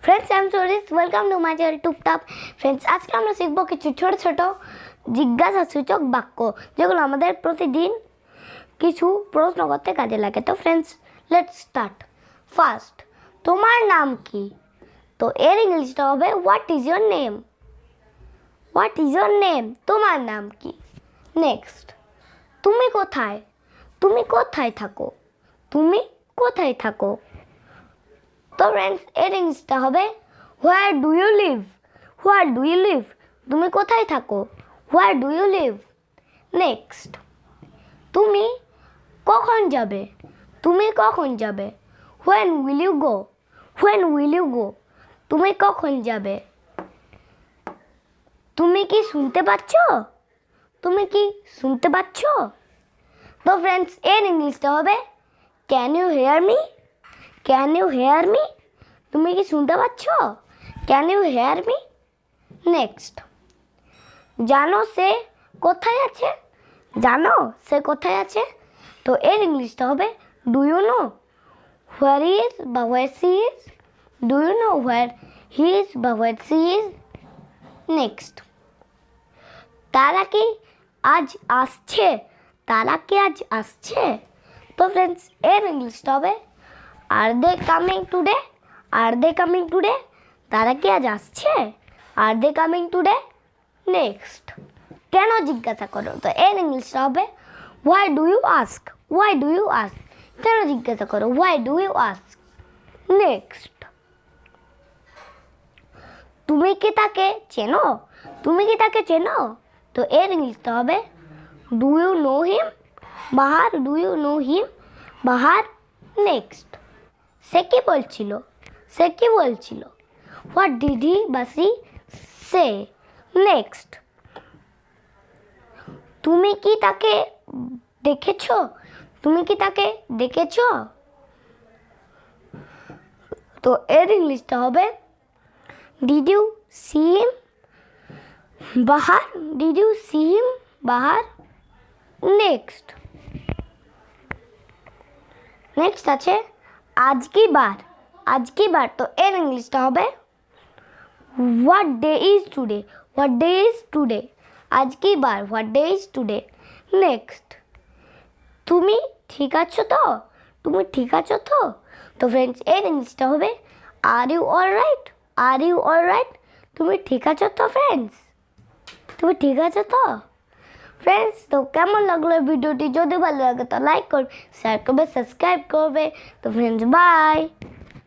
Friends I am सोरिस welcome to my channel टुकटाप। Friends আজকে আমরা শিখব কিছু ছোট ছোট জিজ্ঞাসাসূচক বাক্য যেগুলো আমাদের প্রতিদিন কিছু প্রশ্ন করতে কাজে লাগে। তো फ्रेंड्स লেটস স্টার্ট। ফার্স্ট, তোমার নাম কি? তো এর ইংলিশটা হবে what is your name. What is your name, তোমার নাম কি? নেক্সট, তুমি কোথায়? তুমি কোথায় থাকো? তুমি কোথায় থাকো? তো फ्रेंड्स এর ইংলিশটা হবে where do you live. Where do you live, তুমি কোথায় থাকো? Where do you live. Next, তুমি কখন যাবে? তুমি কখন যাবে? When will you go. When will you go, তুমি কখন যাবে? তুমি কি শুনতে পাচ্ছ? তুমি কি শুনতে পাচ্ছ? তো फ्रेंड्स এর ইংলিশটা হবে can you hear me. Can you hear me, তুমি কি শুনতে পাচ্ছ? Can you hear me. Next, জানো সে কোথায় আছে? জানো সে কোথায় আছে? তো এর ইংলিশটা হবে do you know where he is বা where she is. Do you know where he is বা হোয়ার সি ইজ। নেক্সট, তারা কি আজ আসছে? তারা কি আজ আসছে? তো फ्रेंड्स এর ইংলিশটা হবে are they coming today. Are they coming today, তারা কি আজ আসছে? Are they coming today. Next, কেন জিজ্ঞাসা করো? তো এর ইংলিশটা হবে why do you ask. Why do you ask, কেন জিজ্ঞাসা করো? Why do you ask. Next, তুমি কি তাকে চেনো? তুমি কি তাকে চেনো? তো এর ইংলিশটা হবে ডু ইউ নো হিম। বাহার, ডু ইউ নো হিম। বাহার। নেক্সট, সে কি বলছিল? সে কি বলছিল? হোয়াট ডিড হি বা সি সে। নেক্সট, তুমি কি তাকে দেখেছো? তুমি কি তাকে দেখেছো? তো এর ইংলিশটা হবে ডিড ইউ সি হিম। বাহার, ডিড ইউ সি হিম। বাহার। নেক্সট, নেক্সট আছে আজ কি বার। আজ কি বার, তো এর ইংলিশটা হবে what day is today. What day is today. আজ কি বার, what day is today. Next, তুমি ঠিক আছো তো? তুমি ঠিক আছো তো? তো फ्रेंड्स এর ইংলিশটা হবে are you all right. Are you all right, তুমি ঠিক আছো তো फ्रेंड्स? তুমি ঠিক আছো তো फ्रेंड्स? তো কেমন লাগলো ভিডিওটি? যদি ভালো লাগে তো লাইক করবে, শেয়ার করবে, সাবস্ক্রাইব করবে। তো फ्रेंड्स বাই।